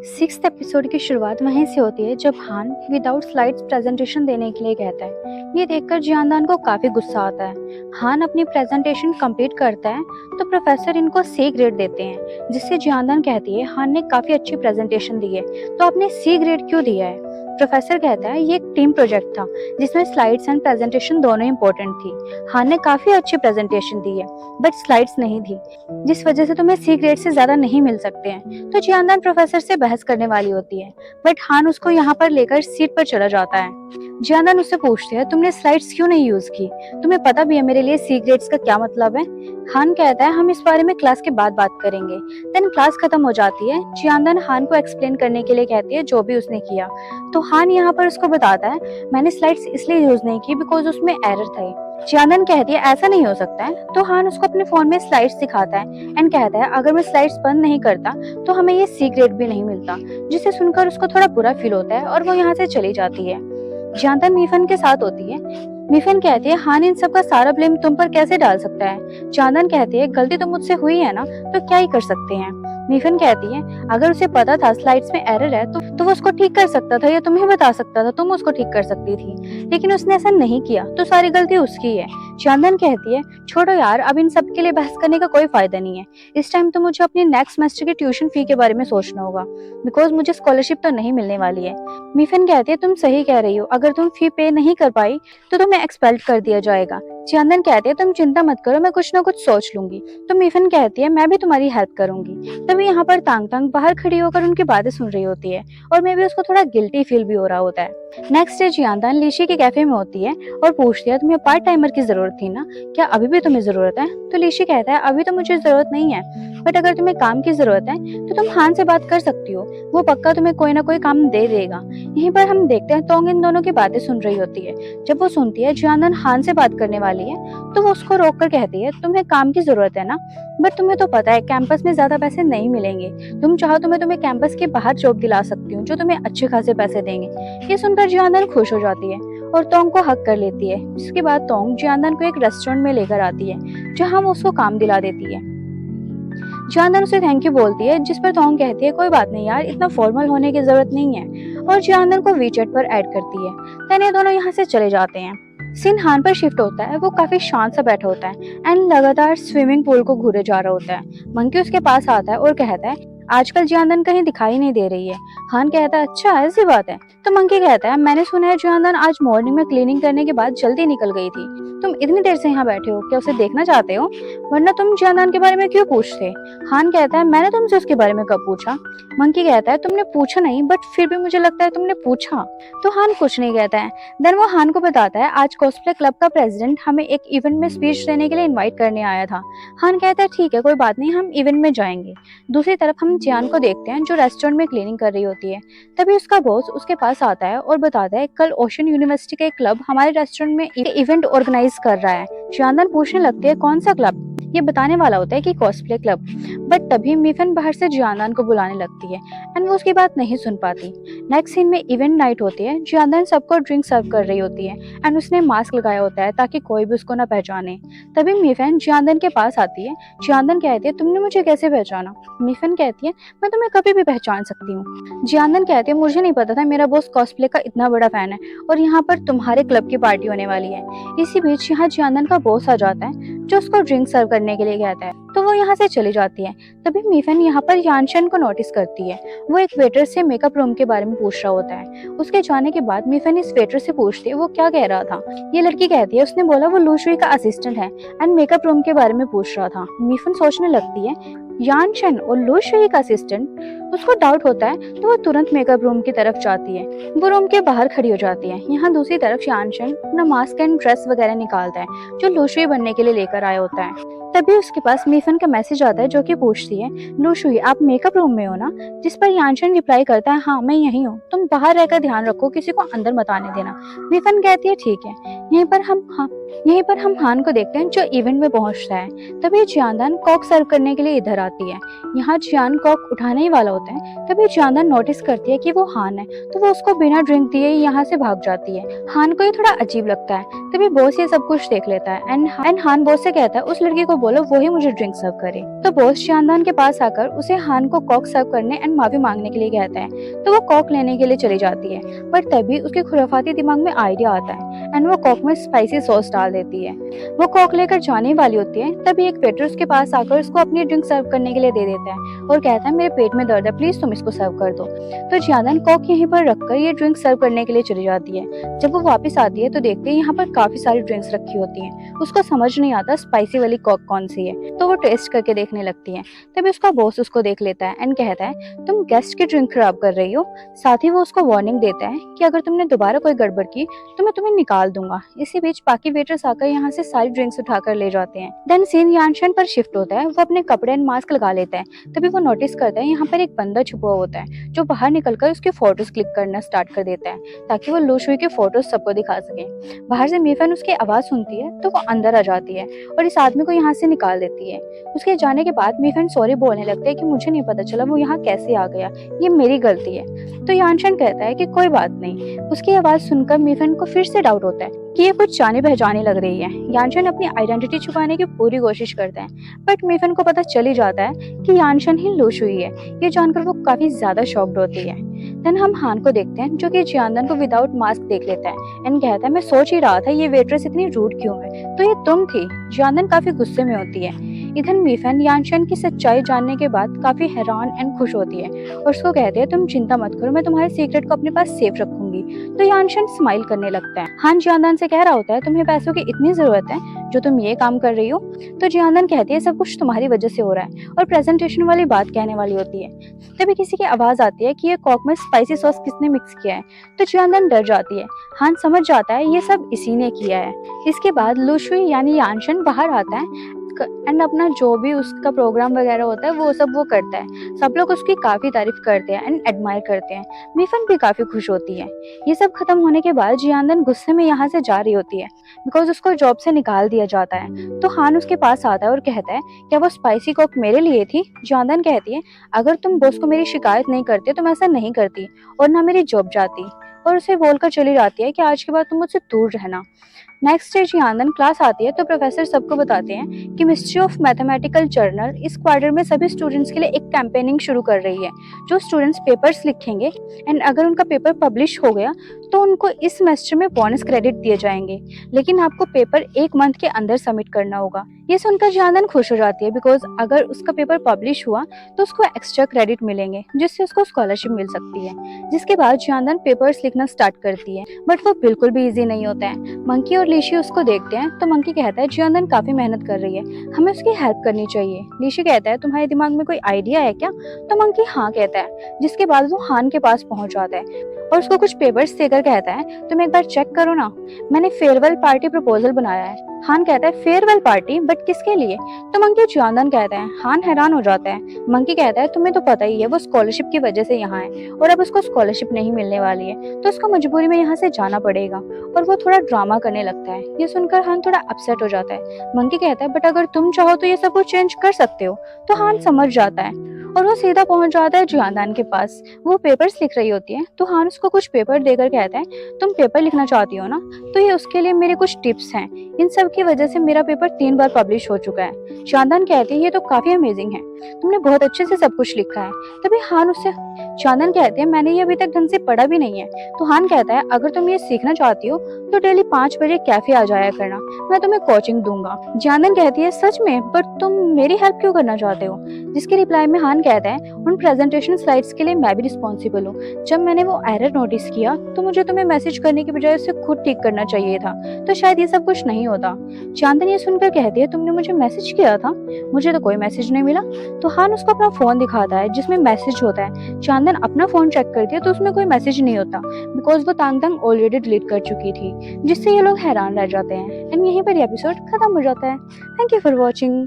Sixth episode की शुरुआत वहीं से होती है जब हान विदाउट स्लाइड्स प्रेजेंटेशन देने के लिए कहता है। ये देखकर जियानदान को काफी गुस्सा आता है। हान अपनी प्रेजेंटेशन कंप्लीट करता है तो प्रोफेसर इनको सी ग्रेड देते हैं, जिससे जियानदान कहती है हान ने काफी अच्छी प्रेजेंटेशन दी है, तो आपने सी ग्रेड क्यों दिया है। प्रोफेसर कहता है ये एक टीम प्रोजेक्ट था जिसमें स्लाइड्स एंड प्रेजेंटेशन दोनों इंपॉर्टेंट थी। हान ने काफी अच्छी प्रेजेंटेशन दी है बट स्लाइड्स नहीं थी, जिस वजह से तुम्हें सी ग्रेड से ज्यादा नहीं मिल सकते हैं। तो जियानदान प्रोफेसर से बहस करने वाली होती है बट हान उसको यहाँ पर लेकर सीट पर चला जाता है। जियानदान उससे पूछते हैं तुमने स्लाइड्स क्यों नहीं यूज की, तुम्हें पता भी है मेरे लिए सी ग्रेड्स का क्या मतलब है। हान कहता है हम इस बारे में क्लास के बाद बात करेंगे। देन क्लास खत्म हो जाती है। जियानदान हान को एक्सप्लेन करने के लिए कहती है जो भी उसने किया। तो हान यहाँ पर उसको बताता है मैंने स्लाइड्स इसलिए यूज नहीं की बिकॉज उसमें एरर थे। जियानदान कहती है ऐसा नहीं हो सकता है। तो हान उसको अपने फोन में स्लाइड्स दिखाता है एंड कहता है अगर मैं स्लाइड्स बंद नहीं करता तो हमें ये सी ग्रेड भी नहीं मिलता, जिसे सुनकर उसको थोड़ा बुरा फील होता है और वो यहाँ से चली जाती है। जियानदान मीफन के साथ होती है। मीफन कहती है हान इन सब का सारा ब्लेम तुम पर कैसे डाल सकता है। जियानदान कहती है गलती तो मुझसे हुई है ना, तो क्या ही कर सकते हैं। मीफन कहती है अगर उसे पता था स्लाइड्स में एरर है तो वो उसको ठीक कर सकता था या तुम्हें बता सकता था, तुम उसको ठीक कर सकती थी, लेकिन उसने ऐसा नहीं किया तो सारी गलती उसकी है। जियानदान कहती है छोड़ो यार, अब इन सब के लिए बहस करने का कोई फायदा नहीं है। इस टाइम तो मुझे अपनी नेक्स्ट सेमेस्टर की ट्यूशन फी के बारे में सोचना होगा बिकॉज मुझे स्कॉलरशिप तो नहीं मिलने वाली है। मीफन कहती है तुम सही कह रही हो, अगर तुम फी पे नहीं कर पाई तो तुम्हें एक्सपेल कर दिया जाएगा। जियानदान कहती है तुम चिंता मत करो, मैं कुछ ना कुछ सोच लूंगी। तो मीफन कहती है मैं भी तुम्हारी हेल्प करूंगी। तभी यहाँ पर तांग तांग बाहर खड़ी होकर उनकी बातें सुन रही होती है और मे भी उसको थोड़ा गिल्टी फील भी हो रहा होता है। नेक्स्ट डे जियानदान लीशी के कैफे में होती है और पूछती है तुम्हें पार्ट टाइमर की जरूरत थी ना, क्या अभी भी तुम्हें जरूरत है। तो लीशी कहता है अभी तो मुझे जरूरत नहीं है, बट अगर तुम्हें काम की जरूरत है तो तुम हान से बात कर सकती हो, वो पक्का तुम्हें कोई ना कोई काम दे देगा। यहीं पर हम देखते हैं तोंग इन दोनों की बातें सुन रही होती है। जब वो सुनती है जियानदान हान से बात करने वाली है तो वो उसको रोक कर कहती है तुम्हें काम की जरूरत है ना, बट तुम्हें तो पता है कैंपस में ज्यादा पैसे नहीं मिलेंगे, तुम चाहो तो मैं तुम्हें कैंपस के बाहर जॉब दिला सकती हूँ जो तुम्हें अच्छे खासे पैसे देंगे। ये सुनकर जियानदान खुश हो जाती है और तोंग को हक कर लेती है। जिसके बाद तोंग जियानदान को एक रेस्टोरेंट में लेकर आती है जहाँ वो उसको काम दिला देती है। जियानदान उसे थैंक यू बोलती है, जिस पर तोंग कहती है कोई बात नहीं यार, इतना फॉर्मल होने की जरूरत नहीं है, और जियानदान को वीचैट पर ऐड करती है। देन ये दोनों यहाँ से चले जाते हैं। सीन हान पर शिफ्ट होता है। वो काफी शांत सा बैठा होता है एंड लगातार स्विमिंग पूल को घूरे जा रहा होता है। मंकी उसके पास आता है और कहता है आजकल जियानदान कहीं दिखाई नहीं दे रही है। हान कहता है अच्छा ऐसी बात है। तो मंकी कहता है मैंने सुना है जियानदान आज मॉर्निंग में क्लीनिंग करने के बाद जल्दी निकल गई थी, तुम इतनी देर से यहाँ बैठे हो, क्या उसे देखना चाहते हो, वरना तुम जियानदान के बारे में क्यों पूछते। हान कहता है मैंने तुमसे उसके बारे में कब पूछा। मंकी कहता है तुमने पूछा नहीं बट फिर भी मुझे लगता है तुमने पूछा। तो हान कुछ नहीं कहता है। देन वो हान को बताता है आज कॉस्प्ले क्लब का प्रेसिडेंट हमें एक इवेंट में स्पीच देने के लिए इनवाइट करने आया था। हान कहता है ठीक है कोई बात नहीं, हम इवेंट में जाएंगे। दूसरी तरफ हम जियान को देखते हैं जो रेस्टोरेंट में क्लीनिंग कर रही होती है। तभी उसका बॉस उसके पास आता है और बताता है कल ओशन यूनिवर्सिटी का एक क्लब हमारे रेस्टोरेंट में इवेंट ऑर्गेनाइज कर रहा है। जियानदान पूछने लगती है कौन सा क्लब। ये बताने वाला होता है कि कॉस्प्ले क्लब, बट तभी मीफन बाहर से जियानदान को बुलाने लगती है एंड वो उसकी बात नहीं सुन पाती। नेक्स्ट सीन में इवेंट नाइट होती है। जियानदान सबको ड्रिंक सर्व कर रही होती है एंड उसने मास्क लगाया होता है ताकि कोई भी उसको ना पहचाने। तभी मीफन जियानदान के पास आती है। जियानदान कहती है तुमने मुझे कैसे पहचाना। मीफन कहती है मैं तुम्हें कभी भी पहचान सकती हूँ। जियानदान कहती है मुझे नहीं पता था मेरा बॉस कॉस्प्ले का इतना बड़ा फैन है और यहाँ पर तुम्हारे क्लब की पार्टी होने वाली है। इसी बीच यहाँ जियानदान का बॉस आ जाता है जो उसको ड्रिंक सर्व करने के लिए कहता है, तो वो यहाँ से चली जाती है। तभी मीफन यहाँ पर यानशन को नोटिस करती है। वो एक वेटर से मेकअप रूम के बारे में पूछ रहा होता है। उसके जाने के बाद मीफन इस वेटर से पूछती है वो क्या कह रहा था। ये लड़की कहती है उसने बोला वो लू शुई का असिस्टेंट है एंड मेकअप रूम के बारे में पूछ रहा था। मीफन सोचने लगती है यानशन और लू शुई का असिस्टेंट। उसको डाउट होता है तो वो तुरंत मेकअप रूम की तरफ जाती है। वो रूम के बाहर खड़ी हो जाती है। यहाँ दूसरी तरफ यानशन अपना मास्क एंड ड्रेस वगैरह निकालता है जो लू शुई बनने के लिए लेकर आया होता है। तभी उसके पास मीफन का मैसेज आता है जो कि पूछती है लू शुई आप मेकअप रूम में हो ना, जिस पर यानशन रिप्लाई करता है हाँ मैं यही हूँ, तुम बाहर रहकर ध्यान रखो, किसी को अंदर मत आने देना। मीफन कहती है ठीक है। यहीं पर हम हान को देखते हैं जो इवेंट में पहुंचता है। तभी जियानदान कॉक सर्व करने के लिए इधर आती है। यहाँ जियान कॉक उठाने ही वाला होता है, तभी जियानदान नोटिस करती है कि वो हान है, तो वो उसको बिना ड्रिंक दिए ही यहाँ से भाग जाती है। हान को ये थोड़ा अजीब लगता है, तभी बॉस ये सब कुछ देख लेता है एंड हान बॉस से कहता है उस लड़की को बोलो वो ही मुझे ड्रिंक सर्व करे। तो बॉस जियानदान के पास आकर उसे हान को कॉक सर्व करने एंड माफी मांगने के लिए कहता है, तो वो कॉक लेने के लिए चली जाती है। पर तभी उसके खुराफाती दिमाग में आइडिया आता है एंड वो कॉक में स्पाइसी सॉस डाल देती है। वो कॉक लेकर जाने वाली होती है, तभी एक वेटर उसके पास आकर उसको अपनी ड्रिंक सर्व करने के लिए दे देता है और कहता है मेरे पेट में दर्द है, प्लीज तुम इसको सर्व कर दो। तो जियानदान कॉक यहीं पर रखकर ये ड्रिंक सर्व करने के लिए चली जाती है। जब वो वापस आती है तो देखते हैं यहाँ पर काफी सारी ड्रिंक्स रखी होती हैं। उसको समझ नहीं आता स्पाइसी वाली कॉक कौन सी है, तो वो टेस्ट करके देखने लगती है। तभी उसका बॉस उसको देख लेता है एंड कहता है तुम गेस्ट की ड्रिंक खराब कर रही हो। साथ ही वो उसको वार्निंग देता है कि अगर तुमने दोबारा कोई गड़बड़ की तो मैं तुम्हें निकाल दूंगा। इसी बीच बाकी वेटर्स आकर यहाँ से सारी ड्रिंक्स उठाकर ले जाते हैं। देन सीन यानशन पर शिफ्ट होता है। वो अपने कपड़े एंड मास्क लगा लेता है। तभी वो नोटिस करता है यहाँ पर एक बंदा छुपा होता है जो बाहर निकलकर उसके फोटोज क्लिक करना स्टार्ट कर देता है ताकि वो लू शुई के फोटोज सबको दिखा सके। बाहर से मीफन उसकी आवाज सुनती है तो वो अंदर आ जाती है और इस आदमी को यहाँ से निकाल देती है। उसके जाने के बाद मीफन सॉरी बोलने लगता है कि मुझे नहीं पता चला वो यहाँ कैसे आ गया, ये मेरी गलती है। तो यानशन कहता है कि कोई बात नहीं। उसकी आवाज सुनकर मीफन को फिर से डाउट होता है कि ये कुछ जाने पहचाने लग रही है। यानशन अपनी आइडेंटिटी छुपाने की पूरी कोशिश करता है, बट मीफन को पता चल ही जाता है कि यानशन ही लू शुई है। ये जानकर वो काफी ज्यादा शॉक्ड होती है। देन हम हान को देखते हैं जो कि जियानदान को विदाउट मास्क देख लेता है एंड कहता है मैं सोच ही रहा था ये वेट्रेस इतनी रूड क्यों है, तो ये तुम थी। जियानदान काफी गुस्से में होती है। इधर मीफन यानशन की सच्चाई जानने के बाद काफी हैरान एंड खुश होती है और उसको कहते हैं तुम चिंता मत करो, मैं तुम्हारे सीक्रेट को अपने पास सेफ रखूंगी। तो यानशन स्माइल करने लगता है। हान जियानदान से कह रहा होता है तुम्हें पैसों की इतनी जरूरत है जो तुम ये काम कर रही हो। तो जियानदान कहती है सब कुछ तुम्हारी वजह से हो रहा है और प्रेजेंटेशन वाली बात कहने वाली होती है। तभी किसी की आवाज आती है कि ये कॉक में स्पाइसी सॉस किसने मिक्स किया है। तो जियानदान डर जाती है। हान समझ जाता है ये सब इसी ने किया है। इसके बाद लू शुई यानी यानशन बाहर आता है एंड अपना जो भी उसका प्रोग्राम वगैरह होता है वो सब वो करता है। सब लोग उसकी काफी तारीफ करते हैं एंड एडमायर करते हैं। मीफन भी काफी खुश होती है। ये सब खत्म होने के बाद जियानदान गुस्से में यहाँ से जा रही होती है बिकॉज उसको जॉब से निकाल दिया जाता है। तो हान उसके पास आता है और कहता है क्या वो स्पाइसी कॉक मेरे लिए थी। जियानदान कहती है अगर तुम बॉस को मेरी शिकायत नहीं करते तो मैं ऐसा नहीं करती और ना मेरी जॉब जाती, और उसे बोलकर चली जाती है कि आज के बाद तुम मुझसे दूर रहना। नेक्स्ट डे जियानदान क्लास आती है तो प्रोफेसर सबको बताते हैं कि मिस्ट्री ऑफ मैथमेटिकल जर्नल इस क्वार्टर में सभी स्टूडेंट्स के लिए एक कैंपेनिंग शुरू कर रही है। जो स्टूडेंट्स पेपर्स लिखेंगे एंड अगर उनका पेपर पब्लिश हो गया तो उनको इस सेमेस्टर में बोनस क्रेडिट दिए जाएंगे, लेकिन आपको पेपर 1 मंथ के अंदर सबमिट करना होगा। ये सुनकर जियानदान खुश हो जाती है बिकॉज अगर उसका पेपर पब्लिश हुआ तो उसको एक्स्ट्रा क्रेडिट मिलेंगे जिससे उसको स्कॉलरशिप मिल सकती है। जिसके बाद जियानदान पेपर्स लिखना स्टार्ट करती है बट वो बिल्कुल भी इजी नहीं होता है। मंकी और लीशी उसको देखते हैं तो मंकी कहता है जियानदान काफी मेहनत कर रही है, हमें उसकी हेल्प करनी चाहिए। लीशी कहता है तुम्हारे दिमाग में कोई आइडिया है क्या। तो मंकी हाँ कहता है। जिसके बाद वो हान के पास पहुंच जाता है और उसको कुछ पेपर्स देकर कहता है तुम एक बार चेक करो ना, मैंने फेयरवेल पार्टी प्रपोजल बनाया है। हान कहता है फेयरवेल पार्टी बट किसके लिए। तो मंकी जियानदान कहता है। हान हैरान हो जाता है। मंकी कहता है तुम्हें तो पता ही है वो स्कॉलरशिप की वजह से यहाँ है और अब उसको स्कॉलरशिप नहीं मिलने वाली है तो उसको मजबूरी में यहाँ से जाना पड़ेगा, और वो थोड़ा ड्रामा करने लगता है। ये सुनकर हान थोड़ा अपसेट हो जाता है। मंकी कहता है बट अगर तुम चाहो तो ये सब कुछ चेंज कर सकते हो। तो हान समझ जाता है और वो सीधा पहुंच जाता है जियानदान के पास। वो पेपर्स लिख रही होती है तो हान उसको कुछ पेपर देकर कहता है तुम पेपर लिखना चाहती हो ना, तो ये उसके लिए मेरे कुछ टिप्स हैं। इन सब की वजह से मेरा पेपर 3 बार पब्लिश हो चुका है। जियानदान कहती है ये तो काफी अमेजिंग है, तुमने बहुत अच्छे से सब कुछ लिखा है। तभी हान उससे जियानदान कहती है मैंने ये अभी तक ढंग से पढ़ा भी नहीं है। तो हान कहता है अगर तुम ये सीखना चाहती हो तो डेली 5 बजे कैफे आ जाया करना, मैं तुम्हें कोचिंग दूंगा। जियानदान कहती है सच में, पर तुम मेरी हेल्प क्यों करना चाहते हो। जिसके रिप्लाई में हान कहता है उन प्रेजेंटेशन स्लाइड्स के लिए मैं भी रिस्पॉन्सिबल हूँ। जब मैंने वो एरर नोटिस किया तो मुझे तुम्हें मैसेज करने की बजाय उसे खुद ठीक करना चाहिए था, तो शायद ये सब कुछ नहीं होता। जियानदान ये सुनकर कहती है तुमने मुझे मैसेज किया था, मुझे तो कोई मैसेज नहीं मिला। तो हान उसको अपना फोन दिखाता है जिसमें मैसेज होता है। जियानदान अपना फोन चेक करती है तो उसमें कोई मैसेज नहीं होता बिकॉज वो तांग तांग ऑलरेडी डिलीट कर चुकी थी, जिससे ये लोग हैरान रह जाते हैं। एंड यहीं पर एपिसोड खत्म हो जाता है। Thank you for watching.